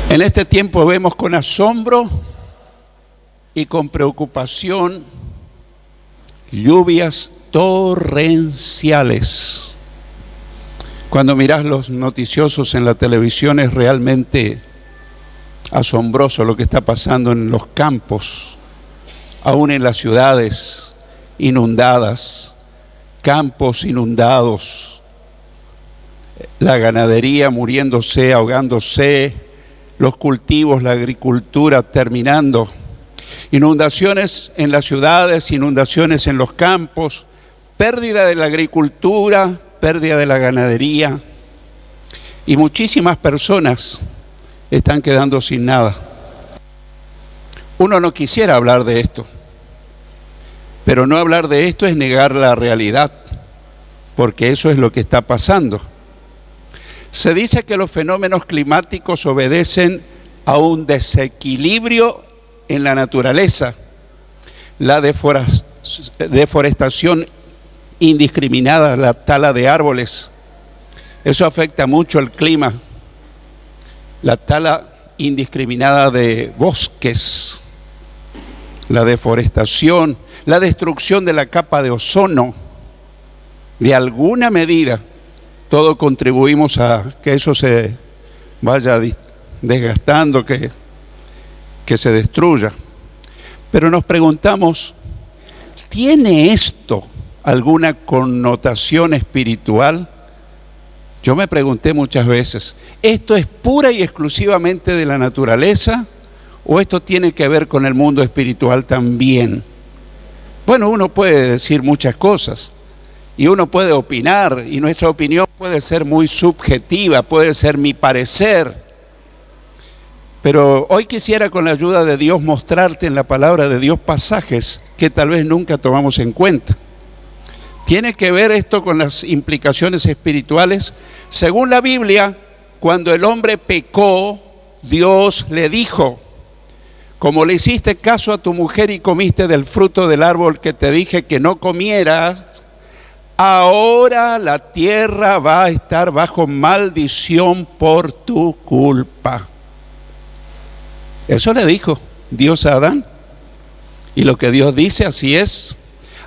En este tiempo vemos con asombro y con preocupación lluvias torrenciales. Cuando miras los noticiosos en la televisión es realmente asombroso lo que está pasando en los campos, aún en las ciudades inundadas, campos inundados, la ganadería muriéndose, ahogándose, los cultivos, la agricultura terminando, inundaciones en las ciudades, inundaciones en los campos, pérdida de la agricultura, pérdida de la ganadería, y muchísimas personas están quedando sin nada. Uno no quisiera hablar de esto, pero no hablar de esto es negar la realidad, porque eso es lo que está pasando. Se dice que los fenómenos climáticos obedecen a un desequilibrio en la naturaleza, la deforestación indiscriminada, la tala de árboles. Eso afecta mucho el clima, la tala indiscriminada de bosques, la deforestación, la destrucción de la capa de ozono. De alguna medida, todos contribuimos a que eso se vaya desgastando, que se destruya. Pero nos preguntamos, ¿tiene esto alguna connotación espiritual? Yo me pregunté muchas veces, ¿esto es pura y exclusivamente de la naturaleza o esto tiene que ver con el mundo espiritual también? Bueno, uno puede decir muchas cosas y uno puede opinar, y nuestra opinión puede ser muy subjetiva, puede ser mi parecer. Pero hoy quisiera, con la ayuda de Dios, mostrarte en la palabra de Dios pasajes que tal vez nunca tomamos en cuenta. ¿Tiene que ver esto con las implicaciones espirituales? Según la Biblia, cuando el hombre pecó, Dios le dijo: como le hiciste caso a tu mujer y comiste del fruto del árbol que te dije que no comieras, ahora la tierra va a estar bajo maldición por tu culpa. Eso le dijo Dios a Adán. Y lo que Dios dice, así es.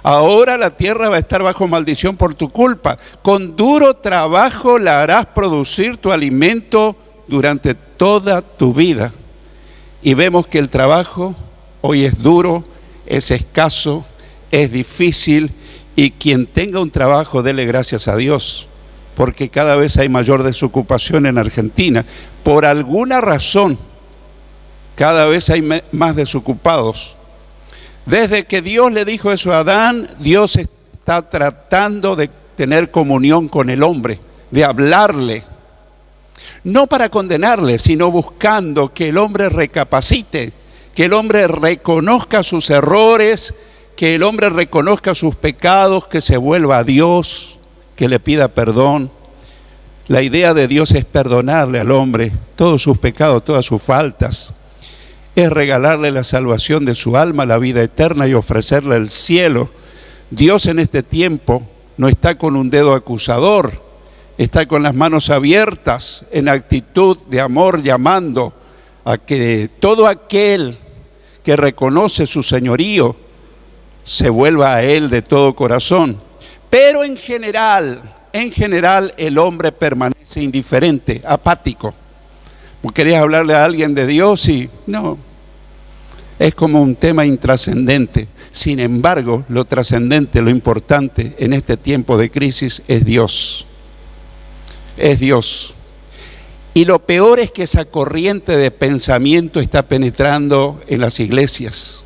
Ahora la tierra va a estar bajo maldición por tu culpa. Con duro trabajo la harás producir tu alimento durante toda tu vida. Y vemos que el trabajo hoy es duro, es escaso, es difícil. Y quien tenga un trabajo, dele gracias a Dios, porque cada vez hay mayor desocupación en Argentina. Por alguna razón, cada vez hay más desocupados. Desde que Dios le dijo eso a Adán, Dios está tratando de tener comunión con el hombre, de hablarle. No para condenarle, sino buscando que el hombre recapacite, que el hombre reconozca sus errores, que el hombre reconozca sus pecados, que se vuelva a Dios, que le pida perdón. La idea de Dios es perdonarle al hombre todos sus pecados, todas sus faltas. Es regalarle la salvación de su alma, la vida eterna, y ofrecerle el cielo. Dios en este tiempo no está con un dedo acusador, está con las manos abiertas, en actitud de amor, llamando a que todo aquel que reconoce su señorío se vuelva a Él de todo corazón. Pero en general el hombre permanece indiferente, apático. Querías hablarle a alguien de Dios y no, es como un tema intrascendente. Sin embargo, lo trascendente, lo importante en este tiempo de crisis es Dios. Es Dios. Y lo peor es que esa corriente de pensamiento está penetrando en las iglesias.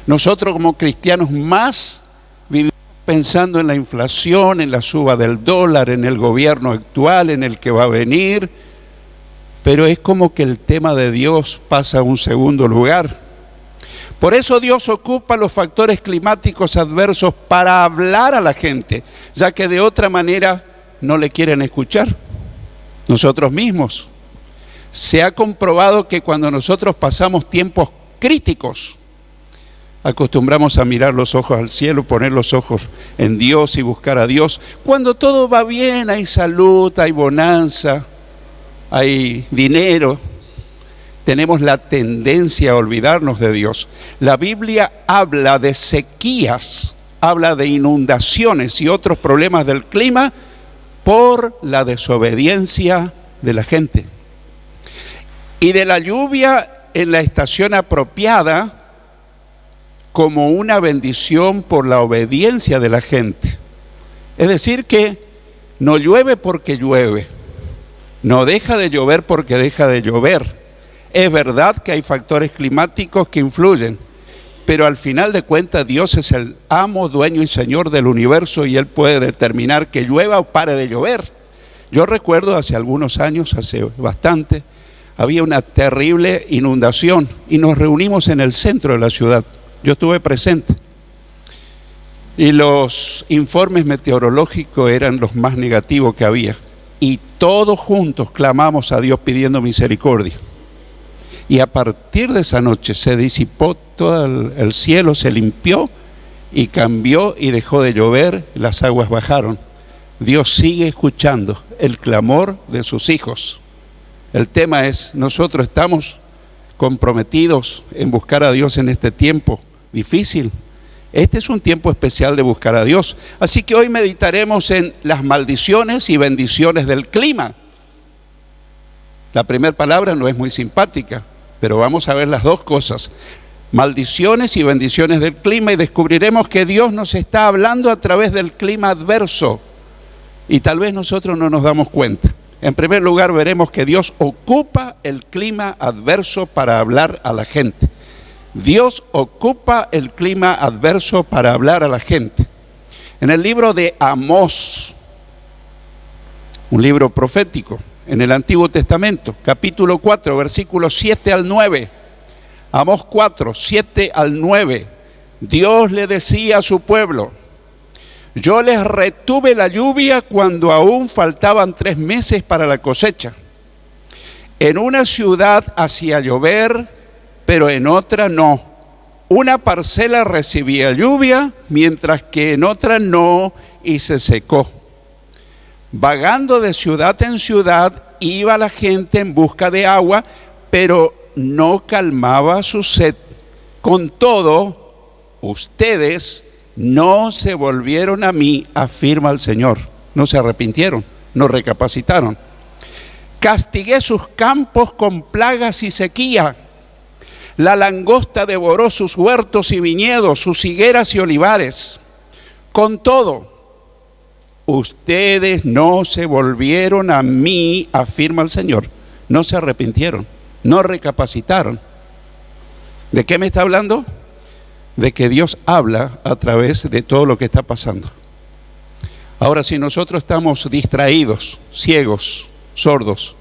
Nosotros como cristianos más vivimos pensando en la inflación, en la suba del dólar, en el gobierno actual, en el que va a venir. Pero es como que el tema de Dios pasa a un segundo lugar. Por eso Dios ocupa los factores climáticos adversos para hablar a la gente, ya que de otra manera no le quieren escuchar. Nosotros mismos. Se ha comprobado que cuando nosotros pasamos tiempos críticos, acostumbramos a mirar los ojos al cielo, poner los ojos en Dios y buscar a Dios. Cuando todo va bien, hay salud, hay bonanza, hay dinero. tenemos la tendencia a olvidarnos de Dios. La Biblia habla de sequías, habla de inundaciones y otros problemas del clima por la desobediencia de la gente. Y de la lluvia en la estación apropiada como una bendición por la obediencia de la gente. Es decir que no llueve porque llueve, no deja de llover porque deja de llover. Es verdad que hay factores climáticos que influyen, pero al final de cuentas Dios es el amo, dueño y señor del universo y Él puede determinar que llueva o pare de llover. Yo recuerdo hace algunos años, hace bastante, había una terrible inundación y nos reunimos en el centro de la ciudad. Yo estuve presente y los informes meteorológicos eran los más negativos que había y todos juntos clamamos a Dios pidiendo misericordia. Y a partir de esa noche se disipó todo el cielo, se limpió y cambió y dejó de llover, las aguas bajaron. Dios sigue escuchando el clamor de sus hijos. El tema es, nosotros estamos comprometidos en buscar a Dios en este tiempo difícil. Este es un tiempo especial de buscar a Dios. Así que hoy meditaremos en las maldiciones y bendiciones del clima. La primera palabra no es muy simpática, pero vamos a ver las dos cosas. Maldiciones y bendiciones del clima, y descubriremos que Dios nos está hablando a través del clima adverso. Y tal vez nosotros no nos damos cuenta. En primer lugar, veremos que Dios ocupa el clima adverso para hablar a la gente. Dios ocupa el clima adverso para hablar a la gente. En el libro de Amós, un libro profético, en el Antiguo Testamento, capítulo 4, versículos 7 al 9. Amós 4, 7 al 9. Dios le decía a su pueblo: yo les retuve la lluvia cuando aún faltaban 3 meses para la cosecha. En una ciudad hacía llover, pero en otra no. Una parcela recibía lluvia, mientras que en otra no, y se secó. Vagando de ciudad en ciudad, iba la gente en busca de agua, pero no calmaba su sed. Con todo, ustedes no se volvieron a mí, afirma el Señor. No se arrepintieron, no recapacitaron. Castigué sus campos con plagas y sequía. La langosta devoró sus huertos y viñedos, sus higueras y olivares. Con todo, ustedes no se volvieron a mí, afirma el Señor. No se arrepintieron, no recapacitaron. ¿De qué me está hablando? De que Dios habla a través de todo lo que está pasando. Ahora, si nosotros estamos distraídos, ciegos, sordos,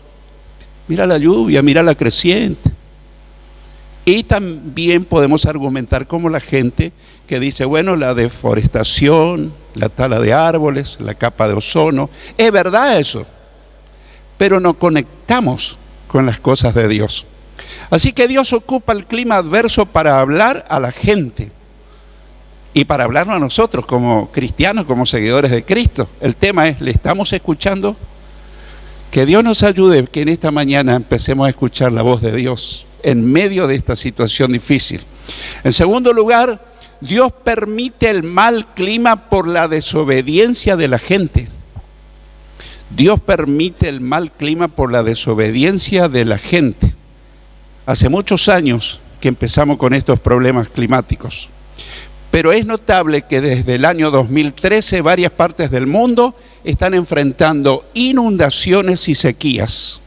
mira la lluvia, mira la creciente. Y también podemos argumentar como la gente que dice, bueno, la deforestación, la tala de árboles, la capa de ozono, es verdad eso, pero no conectamos con las cosas de Dios. Así que Dios ocupa el clima adverso para hablar a la gente y para hablarnos a nosotros como cristianos, como seguidores de Cristo. El tema es, ¿le estamos escuchando? Que Dios nos ayude, que en esta mañana empecemos a escuchar la voz de Dios en medio de esta situación difícil. En segundo lugar, Dios permite el mal clima por la desobediencia de la gente. Dios permite el mal clima por la desobediencia de la gente. Hace muchos años que empezamos con estos problemas climáticos, pero es notable que desde el año 2013 varias partes del mundo están enfrentando inundaciones y sequías.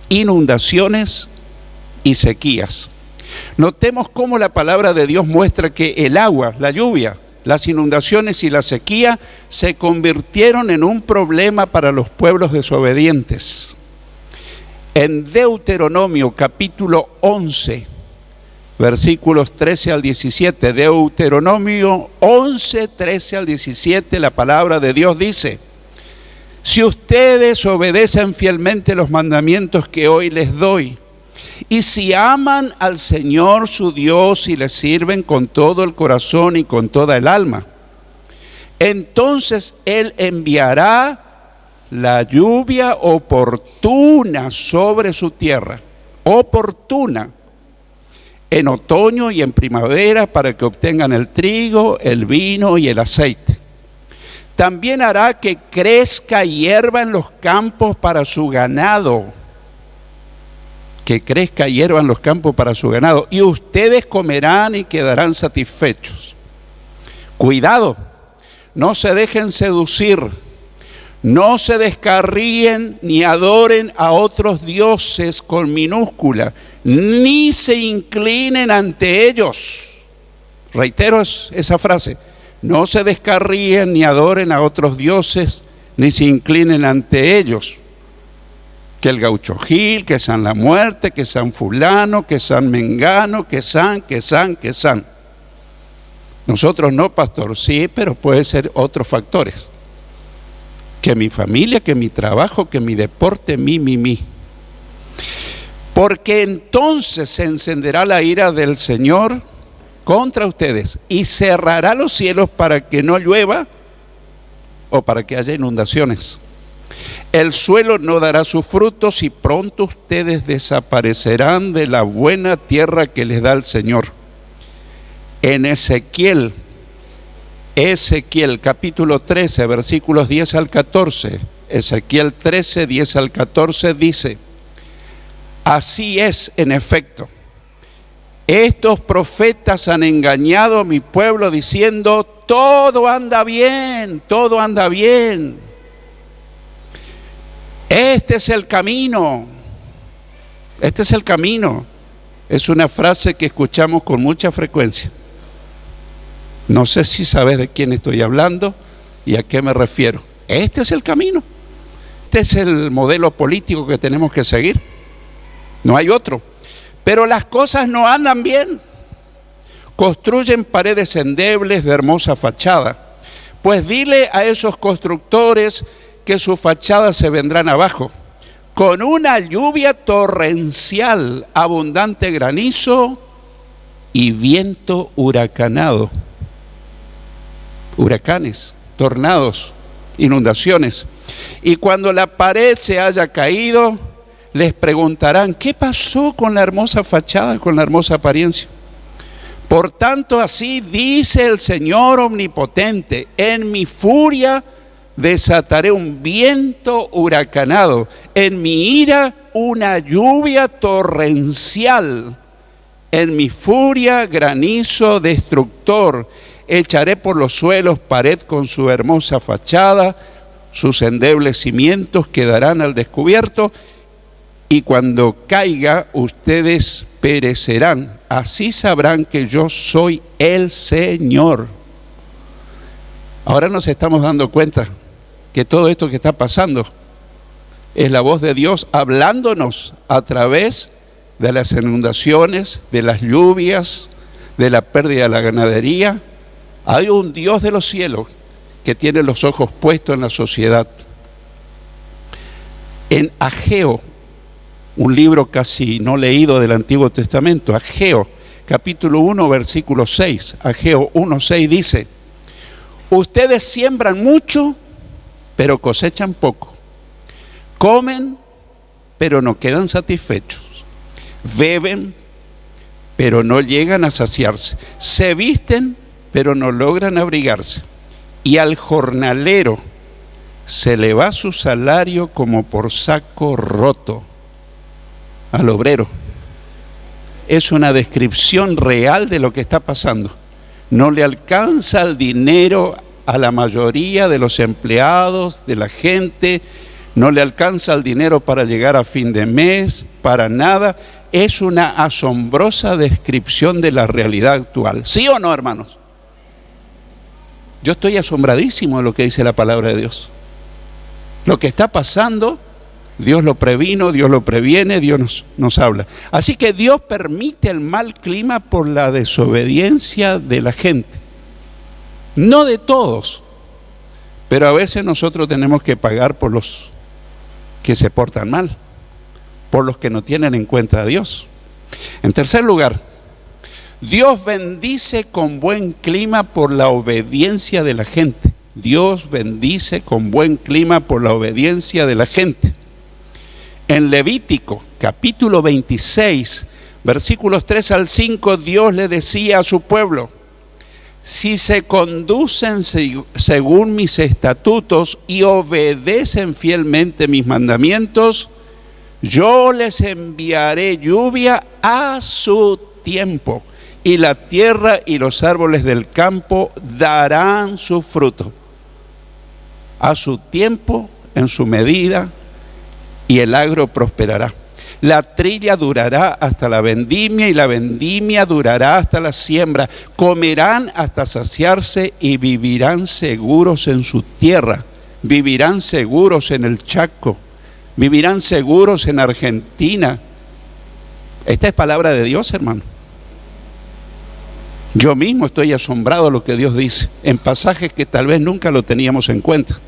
Inundaciones y sequías. Notemos cómo la palabra de Dios muestra que el agua, la lluvia, las inundaciones y la sequía se convirtieron en un problema para los pueblos desobedientes. En Deuteronomio capítulo 11, versículos 13 al 17, Deuteronomio 11, 13 al 17, la palabra de Dios dice: si ustedes obedecen fielmente los mandamientos que hoy les doy, y si aman al Señor su Dios y le sirven con todo el corazón y con toda el alma, entonces Él enviará la lluvia oportuna sobre su tierra. oportuna en otoño y en primavera para que obtengan el trigo, el vino y el aceite. También hará que crezca hierba en los campos para su ganado. Que crezca hierba en los campos para su ganado. Y ustedes comerán y quedarán satisfechos. Cuidado, no se dejen seducir. No se descarríen ni adoren a otros dioses con minúscula, ni se inclinen ante ellos. Reitero esa frase. No se descarríen ni adoren a otros dioses, ni se inclinen ante ellos. Que el Gaucho Gil, que San la Muerte, que San Fulano, que San Mengano, que San. Nosotros no, pastor, sí, pero puede ser otros factores. Que mi familia, que mi trabajo, que mi deporte, mi. Porque entonces se encenderá la ira del Señor contra ustedes y cerrará los cielos para que no llueva o para que haya inundaciones. El suelo no dará sus frutos y pronto ustedes desaparecerán de la buena tierra que les da el Señor. En Ezequiel capítulo 13, versículos 10 al 14, Ezequiel 13, 10 al 14 dice: así es, en efecto, estos profetas han engañado a mi pueblo diciendo, todo anda bien, todo anda bien. Este es el camino, este es el camino. Es una frase que escuchamos con mucha frecuencia. No sé si sabes de quién estoy hablando y a qué me refiero. Este es el camino. Este es el modelo político que tenemos que seguir. No hay otro. Pero las cosas no andan bien. Construyen paredes endebles de hermosa fachada. Pues dile a esos constructores que sus fachadas se vendrán abajo. Con una lluvia torrencial, abundante granizo y viento huracanado. Huracanes, tornados, inundaciones. Y cuando la pared se haya caído, les preguntarán, ¿qué pasó con la hermosa fachada, con la hermosa apariencia? Por tanto, así dice el Señor omnipotente, en mi furia desataré un viento huracanado, en mi ira una lluvia torrencial, en mi furia granizo destructor. Echaré por los suelos pared con su hermosa fachada, sus endebles cimientos quedarán al descubierto, y cuando caiga ustedes perecerán. Así sabrán que yo soy el Señor. Ahora nos estamos dando cuenta que todo esto que está pasando es la voz de Dios hablándonos a través de las inundaciones, de las lluvias, de la pérdida de la ganadería. Hay un Dios de los cielos que tiene los ojos puestos en la sociedad. En Ageo, un libro casi no leído del Antiguo Testamento, Ageo, capítulo 1, versículo 6, Ageo 1, 6 dice: ustedes siembran mucho, pero cosechan poco. Comen, pero no quedan satisfechos. Beben, pero no llegan a saciarse. Se visten, pero no logran abrigarse. Y al jornalero se le va su salario como por saco roto. Al obrero. Es una descripción real de lo que está pasando. No le alcanza el dinero a la mayoría de los empleados, de la gente. No le alcanza el dinero para llegar a fin de mes, para nada. Es una asombrosa descripción de la realidad actual. ¿Sí o no, hermanos? Yo estoy asombradísimo de lo que dice la palabra de Dios. Lo que está pasando, Dios lo previno, Dios lo previene, Dios nos habla. Así que Dios permite el mal clima por la desobediencia de la gente. No de todos, pero a veces nosotros tenemos que pagar por los que se portan mal, por los que no tienen en cuenta a Dios. En tercer lugar, Dios bendice con buen clima por la obediencia de la gente. Dios bendice con buen clima por la obediencia de la gente. En Levítico, capítulo 26, versículos 3 al 5, Dios le decía a su pueblo: si se conducen según mis estatutos y obedecen fielmente mis mandamientos, yo les enviaré lluvia a su tiempo, y la tierra y los árboles del campo darán su fruto a su tiempo, en su medida, y el agro prosperará. La trilla durará hasta la vendimia, y la vendimia durará hasta la siembra. Comerán hasta saciarse y vivirán seguros en su tierra. Vivirán seguros en el Chaco. Vivirán seguros en Argentina. Esta es palabra de Dios, hermano. Yo mismo estoy asombrado de lo que Dios dice, en pasajes que tal vez nunca lo teníamos en cuenta.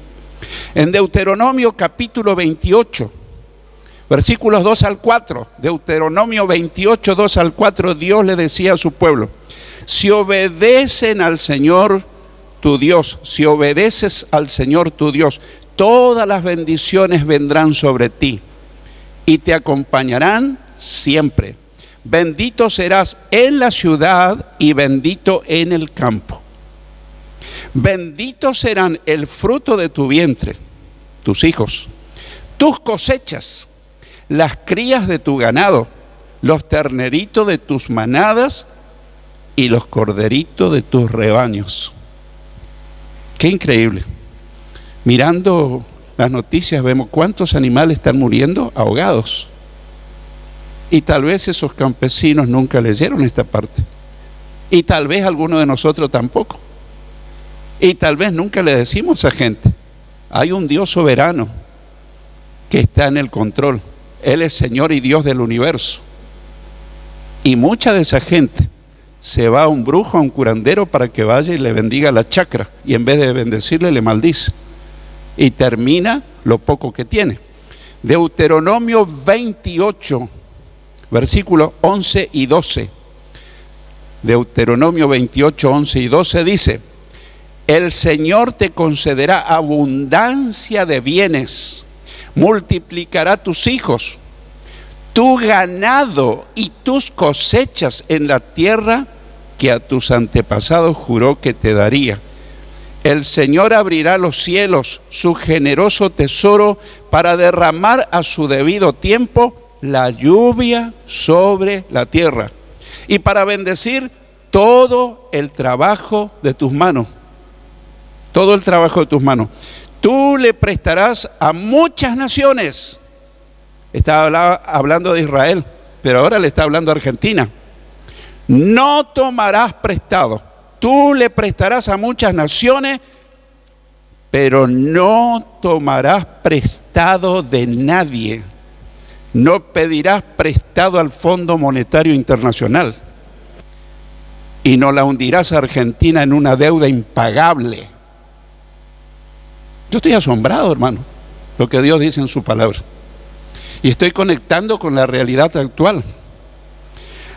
En Deuteronomio capítulo 28, versículos 2 al 4, Deuteronomio 28, 2 al 4, Dios le decía a su pueblo: si obedecen al Señor tu Dios, si obedeces al Señor tu Dios, todas las bendiciones vendrán sobre ti y te acompañarán siempre. Bendito serás en la ciudad y bendito en el campo. Bendito serán el fruto de tu vientre, tus hijos, tus cosechas, las crías de tu ganado, los terneritos de tus manadas y los corderitos de tus rebaños. Qué increíble. Mirando las noticias vemos cuántos animales están muriendo ahogados. Y tal vez esos campesinos nunca leyeron esta parte. Y tal vez alguno de nosotros tampoco. Y tal vez nunca le decimos a gente: hay un Dios soberano que está en el control. Él es Señor y Dios del universo. Y mucha de esa gente se va a un brujo, a un curandero, para que vaya y le bendiga la chacra. Y en vez de bendecirle, le maldice. Y termina lo poco que tiene. Deuteronomio 28, versículos 11 y 12. Deuteronomio 28, 11 y 12 dice: el Señor te concederá abundancia de bienes, multiplicará tus hijos, tu ganado y tus cosechas en la tierra que a tus antepasados juró que te daría. El Señor abrirá los cielos, su generoso tesoro, para derramar a su debido tiempo la lluvia sobre la tierra y para bendecir todo el trabajo de tus manos. Todo el trabajo de tus manos. Tú le prestarás a muchas naciones. Estaba hablando de Israel, pero ahora le está hablando a Argentina. No tomarás prestado. Tú le prestarás a muchas naciones, pero no tomarás prestado de nadie. No pedirás prestado al Fondo Monetario Internacional. Y no la hundirás a Argentina en una deuda impagable. Yo estoy asombrado, hermano, lo que Dios dice en su palabra. Y estoy conectando con la realidad actual.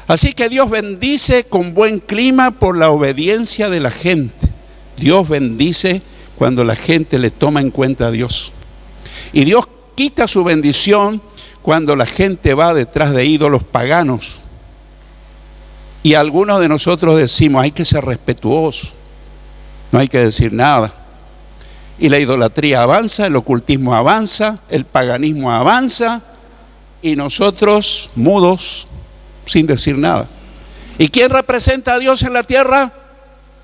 Así que Dios bendice con buen clima por la obediencia de la gente. Dios bendice cuando la gente le toma en cuenta a Dios. Y Dios quita su bendición cuando la gente va detrás de ídolos paganos. Y algunos de nosotros decimos: hay que ser respetuosos, no hay que decir nada. Y la idolatría avanza, el ocultismo avanza, el paganismo avanza, y nosotros mudos, sin decir nada. ¿Y quién representa a Dios en la tierra?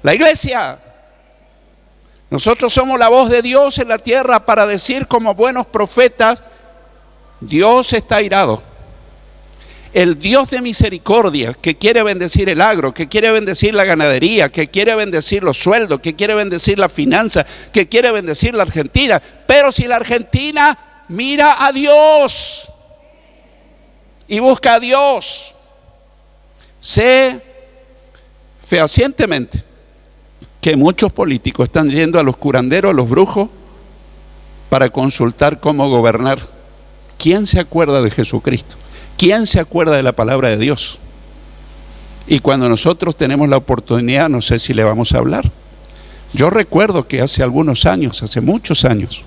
La iglesia. Nosotros somos la voz de Dios en la tierra para decir como buenos profetas: Dios está airado. El Dios de misericordia, que quiere bendecir el agro, que quiere bendecir la ganadería, que quiere bendecir los sueldos, que quiere bendecir la finanza, que quiere bendecir la Argentina. Pero si la Argentina mira a Dios y busca a Dios, sé fehacientemente que muchos políticos están yendo a los curanderos, a los brujos, para consultar cómo gobernar. ¿Quién se acuerda de Jesucristo? ¿Quién se acuerda de la palabra de Dios? Y cuando nosotros tenemos la oportunidad, no sé si le vamos a hablar. Yo recuerdo que hace algunos años, hace muchos años,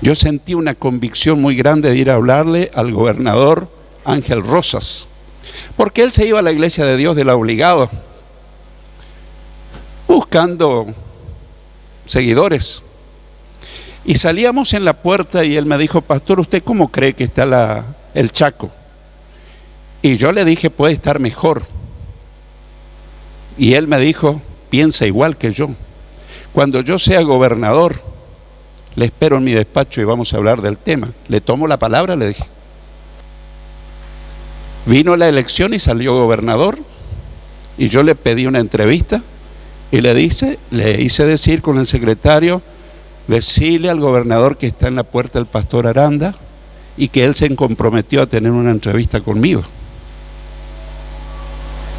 Yo sentí una convicción muy grande de ir a hablarle al gobernador Ángel Rosas, porque él se iba a la Iglesia de Dios de la Obligado, buscando seguidores. Y salíamos en la puerta y él me dijo: pastor, ¿usted cómo cree que está el Chaco? Y yo le dije: puede estar mejor. Y él me dijo: piensa igual que yo. Cuando yo sea gobernador, le espero en mi despacho y vamos a hablar del tema. Le tomo la palabra, le dije. Vino la elección y salió gobernador, y yo le pedí una entrevista y le hice decir con el secretario: decirle al gobernador que está en la puerta el pastor Aranda y que él se comprometió a tener una entrevista conmigo.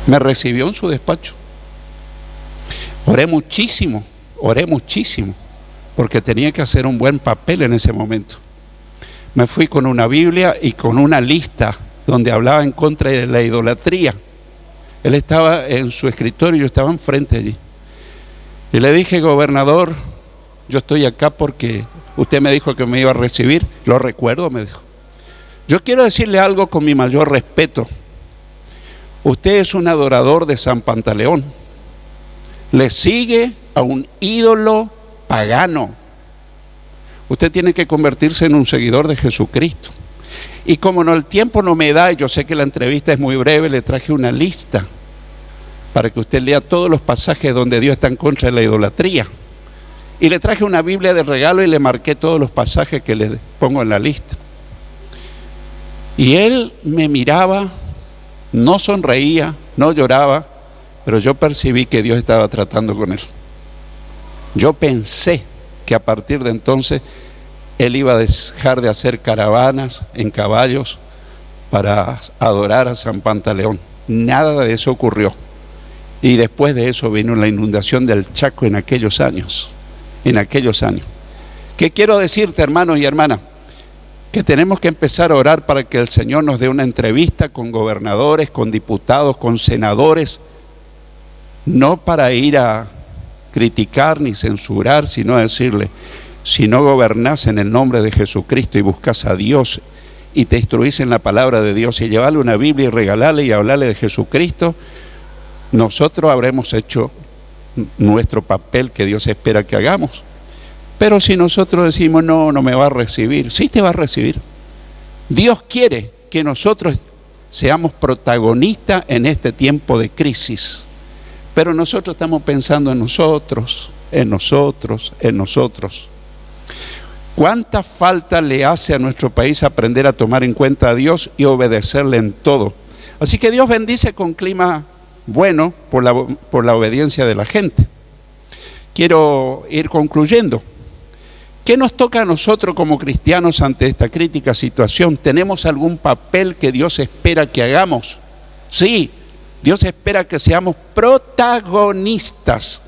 Me recibió en su despacho. Oré muchísimo, porque tenía que hacer un buen papel en ese momento. Me fui con una Biblia y con una lista donde hablaba en contra de la idolatría. Él estaba en su escritorio y yo estaba enfrente allí. Y le dije: gobernador, yo estoy acá porque usted me dijo que me iba a recibir. Lo recuerdo, me dijo. Yo quiero decirle algo con mi mayor respeto. Usted es un adorador de San Pantaleón. Le sigue a un ídolo pagano. Usted tiene que convertirse en un seguidor de Jesucristo. Y como el tiempo no me da, y yo sé que la entrevista es muy breve, le traje una lista para que usted lea todos los pasajes donde Dios está en contra de la idolatría. Y le traje una Biblia de regalo y le marqué todos los pasajes que le pongo en la lista. Y él me miraba, no sonreía, no lloraba, pero yo percibí que Dios estaba tratando con él. Yo pensé que a partir de entonces él iba a dejar de hacer caravanas en caballos para adorar a San Pantaleón. Nada de eso ocurrió. Y después de eso vino la inundación del Chaco en aquellos años. ¿Qué quiero decirte, hermanos y hermanas? Que tenemos que empezar a orar para que el Señor nos dé una entrevista con gobernadores, con diputados, con senadores, no para ir a criticar ni censurar, sino a decirle: si no gobernás en el nombre de Jesucristo y buscas a Dios y te instruís en la palabra de Dios y llevarle una Biblia y regalarle y hablarle de Jesucristo, nosotros habremos hecho nuestro papel que Dios espera que hagamos. Pero si nosotros decimos: no me va a recibir, sí te va a recibir. Dios quiere que nosotros seamos protagonistas en este tiempo de crisis, pero nosotros estamos pensando en nosotros. ¿Cuánta falta le hace a nuestro país aprender a tomar en cuenta a Dios y obedecerle en todo? Así que Dios bendice con clima bueno por la obediencia de la gente. Quiero ir concluyendo. ¿Qué nos toca a nosotros como cristianos ante esta crítica situación? ¿Tenemos algún papel que Dios espera que hagamos? Sí, Dios espera que seamos protagonistas.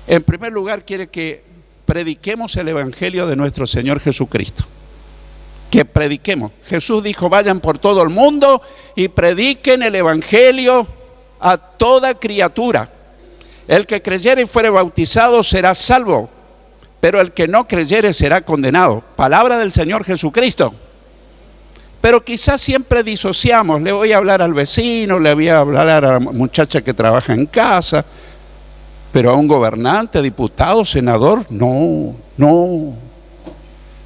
En primer lugar, quiere que prediquemos el Evangelio de nuestro Señor Jesucristo. Que prediquemos. Jesús dijo: vayan por todo el mundo y prediquen el Evangelio a toda criatura. El que creyere y fuere bautizado será salvo, pero el que no creyere será condenado. Palabra del Señor Jesucristo. Pero quizás siempre disociamos: le voy a hablar al vecino, le voy a hablar a la muchacha que trabaja en casa, pero a un gobernante, diputado, senador, no.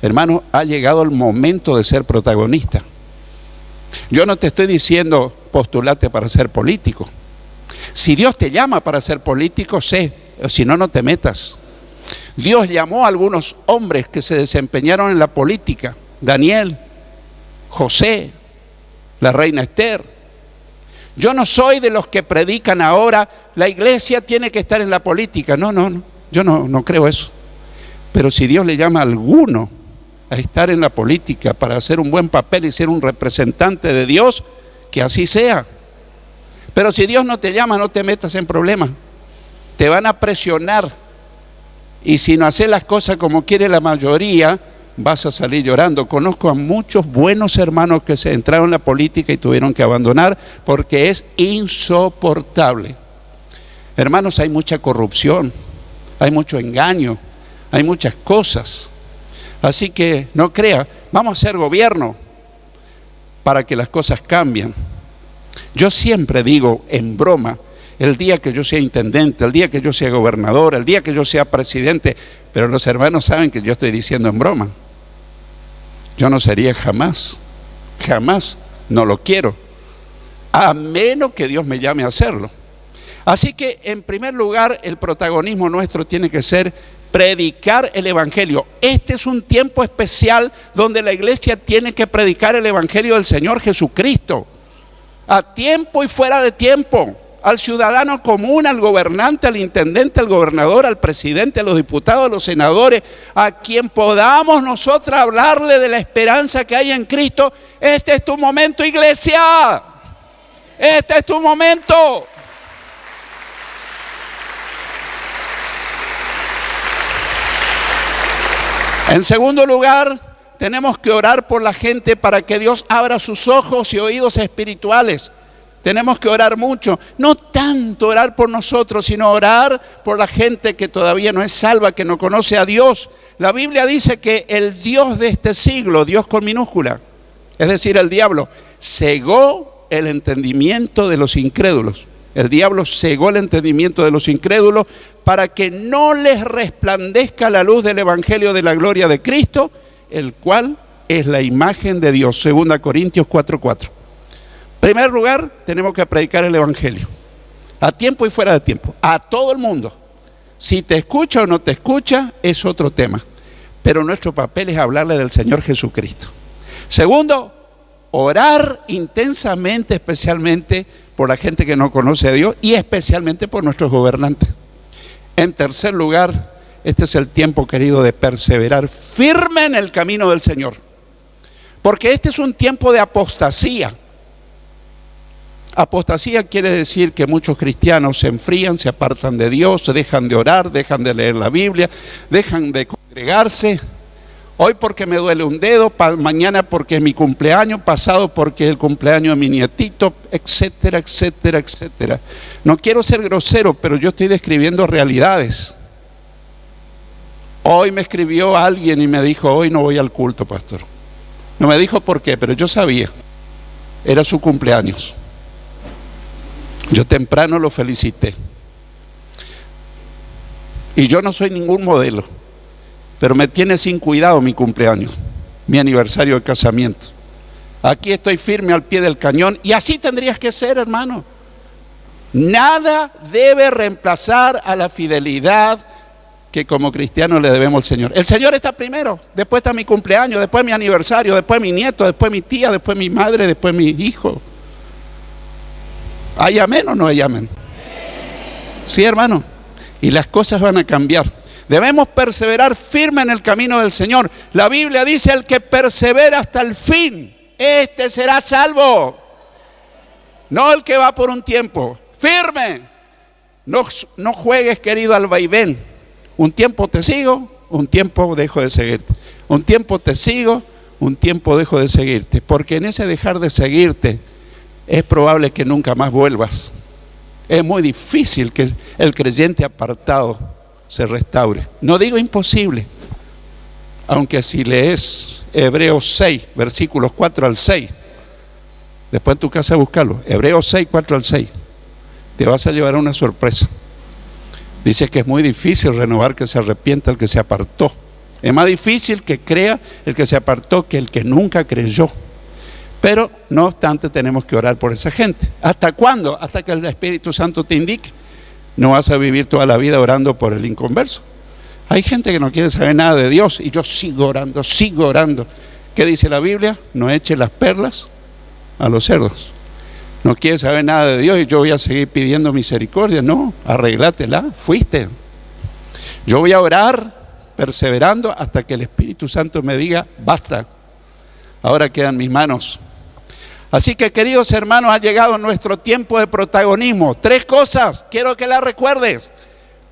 Hermano, ha llegado el momento de ser protagonista. Yo no te estoy diciendo postulate para ser político. Si Dios te llama para ser político, sé, si no, no te metas. Dios llamó a algunos hombres que se desempeñaron en la política: Daniel, José, la reina Esther. Yo no soy de los que predican ahora: la iglesia tiene que estar en la política. No, yo no creo eso. Pero si Dios le llama a alguno a estar en la política para hacer un buen papel y ser un representante de Dios, que así sea. Pero si Dios no te llama, no te metas en problemas. Te van a presionar. Y si no haces las cosas como quiere la mayoría, vas a salir llorando. Conozco a muchos buenos hermanos que se entraron en la política y tuvieron que abandonar porque es insoportable. Hermanos, hay mucha corrupción, hay mucho engaño, hay muchas cosas. Así que no crea, vamos a hacer gobierno para que las cosas cambien. Yo siempre digo en broma, el día que yo sea intendente, el día que yo sea gobernador, el día que yo sea presidente, pero los hermanos saben que yo estoy diciendo en broma. Yo no sería jamás, no lo quiero, a menos que Dios me llame a hacerlo. Así que en primer lugar el protagonismo nuestro tiene que ser predicar el Evangelio. Este es un tiempo especial donde la iglesia tiene que predicar el Evangelio del Señor Jesucristo, a tiempo y fuera de tiempo, al ciudadano común, al gobernante, al intendente, al gobernador, al presidente, a los diputados, a los senadores, a quien podamos nosotros hablarle de la esperanza que hay en Cristo. Este es tu momento, iglesia. Este es tu momento. En segundo lugar, tenemos que orar por la gente para que Dios abra sus ojos y oídos espirituales. Tenemos que orar mucho, no tanto orar por nosotros, sino orar por la gente que todavía no es salva, que no conoce a Dios. La Biblia dice que el Dios de este siglo, Dios con minúscula, es decir, el diablo, cegó el entendimiento de los incrédulos. El diablo cegó el entendimiento de los incrédulos para que no les resplandezca la luz del Evangelio de la gloria de Cristo, el cual es la imagen de Dios. 2 Corintios 4:4. En primer lugar, tenemos que predicar el Evangelio, a tiempo y fuera de tiempo, a todo el mundo. Si te escucha o no te escucha, es otro tema. Pero nuestro papel es hablarle del Señor Jesucristo. Segundo, orar intensamente, especialmente por la gente que no conoce a Dios y especialmente por nuestros gobernantes. En tercer lugar, este es el tiempo, querido, de perseverar firme en el camino del Señor. Porque este es un tiempo de apostasía. Apostasía quiere decir que muchos cristianos se enfrían, se apartan de Dios, se dejan de orar, dejan de leer la Biblia, dejan de congregarse. Hoy porque me duele un dedo, mañana porque es mi cumpleaños, pasado porque es el cumpleaños de mi nietito, etcétera, etcétera, etcétera. No quiero ser grosero, pero yo estoy describiendo realidades. Hoy me escribió alguien y me dijo, hoy no voy al culto, pastor. No me dijo por qué, pero yo sabía. Era su cumpleaños. Yo temprano lo felicité. Y yo no soy ningún modelo, pero me tiene sin cuidado mi cumpleaños, mi aniversario de casamiento. Aquí estoy firme al pie del cañón y así tendrías que ser, hermano. Nada debe reemplazar a la fidelidad que como cristiano le debemos al Señor. El Señor está primero, después está mi cumpleaños, después mi aniversario, después mi nieto, después mi tía, después mi madre, después mi hijo. ¿Hay amén o no hay amén? Sí, hermano. Y las cosas van a cambiar. Debemos perseverar firme en el camino del Señor. La Biblia dice, el que persevera hasta el fin, este será salvo. No el que va por un tiempo. Firme. No juegues, querido, al vaivén. Un tiempo te sigo, un tiempo dejo de seguirte. Un tiempo te sigo, un tiempo dejo de seguirte. Porque en ese dejar de seguirte, es probable que nunca más vuelvas. Es muy difícil que el creyente apartado se restaure. No digo imposible, aunque si lees Hebreos 6, versículos 4 al 6, después en tu casa buscarlo, Hebreos 6, 4 al 6, te vas a llevar una sorpresa. Dice que es muy difícil renovar que se arrepienta el que se apartó. Es más difícil que crea el que se apartó que el que nunca creyó. Pero no obstante tenemos que orar por esa gente. ¿Hasta cuándo? Hasta que el Espíritu Santo te indique. No vas a vivir toda la vida orando por el inconverso. Hay gente que no quiere saber nada de Dios y yo sigo orando, sigo orando. ¿Qué dice la Biblia? No eche las perlas a los cerdos. No quiere saber nada de Dios y yo voy a seguir pidiendo misericordia. No, arreglátela, fuiste. Yo voy a orar perseverando hasta que el Espíritu Santo me diga, basta. Ahora quedan mis manos. Así que, queridos hermanos, ha llegado nuestro tiempo de protagonismo. 3 cosas, quiero que las recuerdes.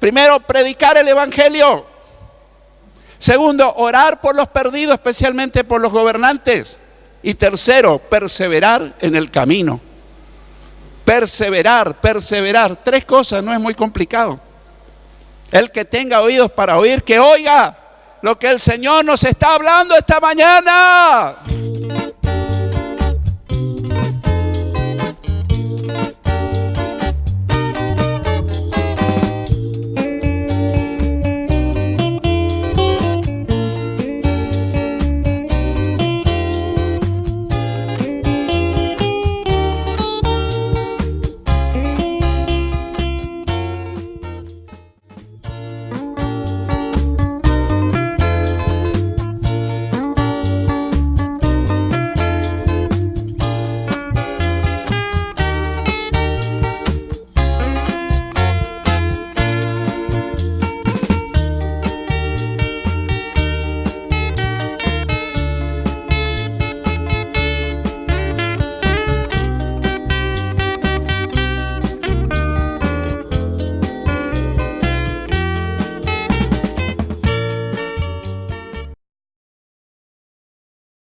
Primero, predicar el Evangelio. Segundo, orar por los perdidos, especialmente por los gobernantes. Y tercero, perseverar en el camino. Perseverar. 3 cosas, no es muy complicado. El que tenga oídos para oír, que oiga. lo que el Señor nos está hablando esta mañana.